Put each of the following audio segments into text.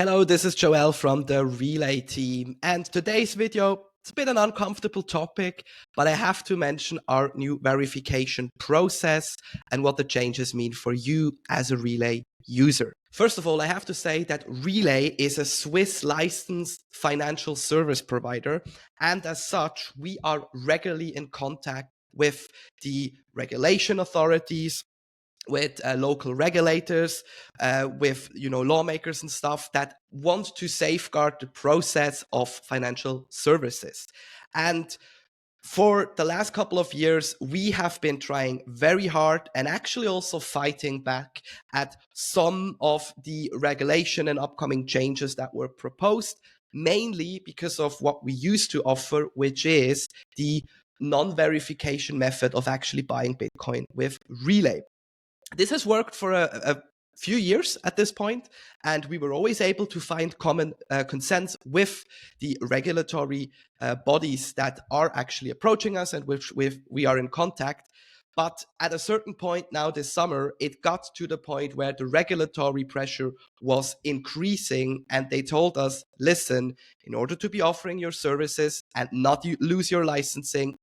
Hello, this is Joël from the Relai team, and today's video, it's a bit an uncomfortable topic, but I have to mention our new verification process and what the changes mean for you as a Relai user. First of all, I have to say that Relai is a Swiss licensed financial service provider, and as such, we are regularly in contact with the regulation authorities, with local regulators, with lawmakers and stuff that want to safeguard the process of financial services. And for the last couple of years, we have been trying very hard and actually also fighting back at some of the regulation and upcoming changes that were proposed, mainly because of what we used to offer, which is the non-verification method of actually buying Bitcoin with Relai. This has worked for a few years at this point, and we were always able to find common consent with the regulatory bodies that are actually approaching us and with we are in contact. But at a certain point now this summer, it got to the point where the regulatory pressure was increasing, and they told us, listen, in order to be offering your services and not lose your licensing,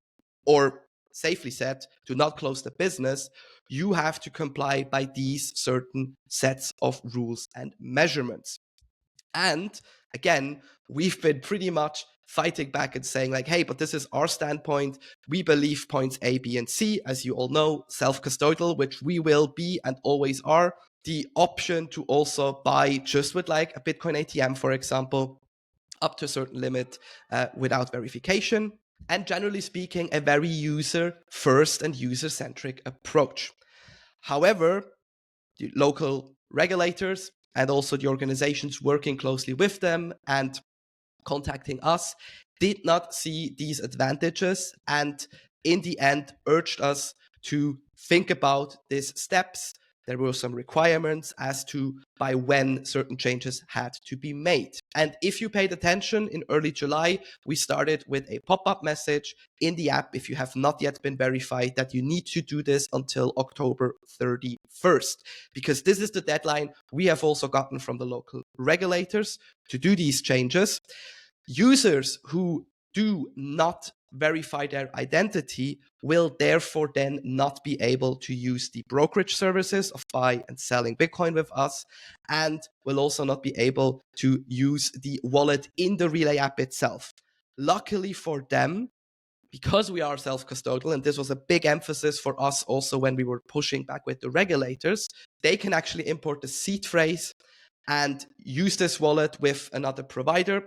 or safely said, to not close the business, you have to comply by these certain sets of rules and measurements. And again, we've been pretty much fighting back and saying like, hey, but this is our standpoint. We believe points A, B, and C, as you all know, self-custodial, which we will be and always are. The option to also buy just with like a Bitcoin ATM, for example, up to a certain limit without verification. And generally speaking, a very user-first and user-centric approach. However, the local regulators and also the organizations working closely with them and contacting us did not see these advantages, and in the end urged us to think about these steps. There were some requirements as to by when certain changes had to be made. And if you paid attention, in early July, we started with a pop-up message in the app, if you have not yet been verified, that you need to do this until October 31st, because this is the deadline we have also gotten from the local regulators to do these changes. Users who do not verify their identity will therefore then not be able to use the brokerage services of buy and selling Bitcoin with us, and will also not be able to use the wallet in the Relai app itself. Luckily for them, because we are self-custodial, and this was a big emphasis for us also when we were pushing back with the regulators, they can actually import the seed phrase and use this wallet with another provider.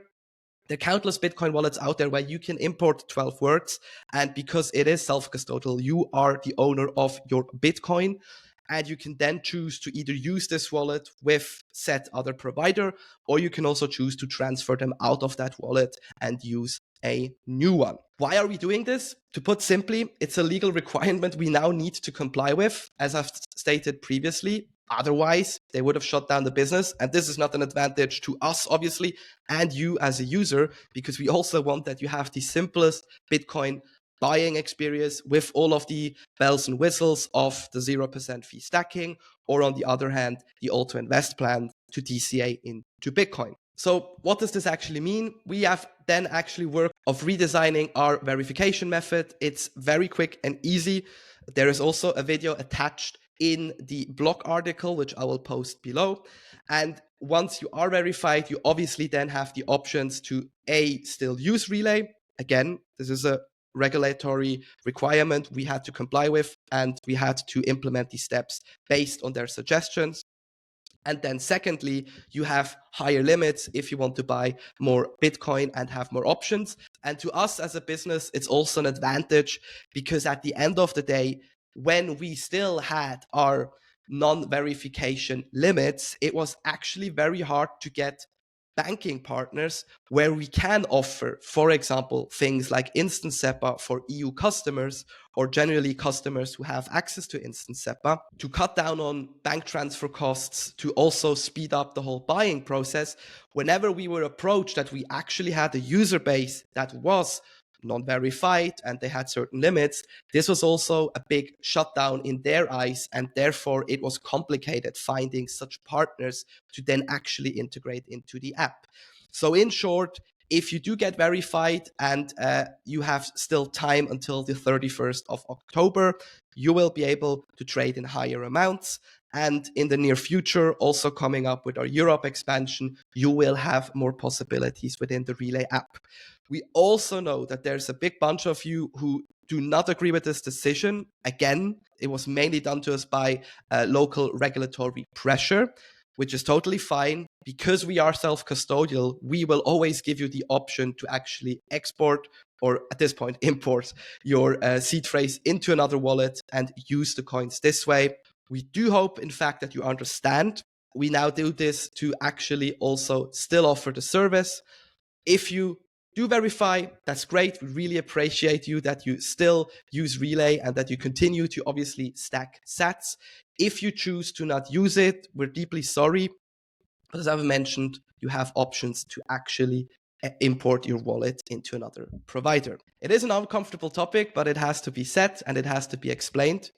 There are countless Bitcoin wallets out there where you can import 12 words, and because it is self-custodial, you are the owner of your Bitcoin, and you can then choose to either use this wallet with said other provider, or you can also choose to transfer them out of that wallet and use a new one. Why are we doing this? To put simply, it's a legal requirement we now need to comply with, as I've stated previously. Otherwise, they would have shut down the business. And this is not an advantage to us, obviously, and you as a user, because we also want that you have the simplest Bitcoin buying experience with all of the bells and whistles of the 0% fee stacking, or on the other hand, the auto invest plan to DCA into Bitcoin. So what does this actually mean? We have then actually worked of redesigning our verification method. It's very quick and easy. There is also a video attached in the blog article, which I will post below. And once you are verified, you obviously then have the options to still use Relai. Again, this is a regulatory requirement we had to comply with, and we had to implement these steps based on their suggestions. And then secondly, you have higher limits if you want to buy more Bitcoin and have more options. And to us as a business, it's also an advantage, because at the end of the day, when we still had our non-verification limits, it was actually very hard to get banking partners where we can offer, for example, things like instant SEPA for EU customers, or generally customers who have access to instant SEPA, to cut down on bank transfer costs, to also speed up the whole buying process. Whenever we were approached that we actually had a user base that was non-verified and they had certain limits, this was also a big shutdown in their eyes, and therefore it was complicated finding such partners to then actually integrate into the app. So in short, if you do get verified and you have still time until the 31st of October, you will be able to trade in higher amounts. And in the near future, also coming up with our Europe expansion, you will have more possibilities within the Relai app. We also know that there's a big bunch of you who do not agree with this decision. Again, it was mainly done to us by local regulatory pressure, which is totally fine. Because we are self-custodial, we will always give you the option to actually export, or at this point, import your seed phrase into another wallet and use the coins this way. We do hope, in fact, that you understand. We now do this to actually also still offer the service. If you do verify, that's great. We really appreciate you that you still use Relai and that you continue to obviously stack sats. If you choose to not use it, we're deeply sorry. But as I've mentioned, you have options to actually import your wallet into another provider. It is an uncomfortable topic, but it has to be said and it has to be explained.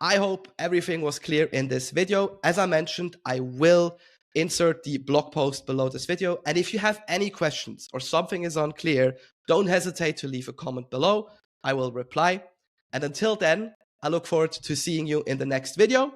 I hope everything was clear in this video. As I mentioned, I will insert the blog post below this video. And if you have any questions or something is unclear, don't hesitate to leave a comment below. I will reply. And until then, I look forward to seeing you in the next video.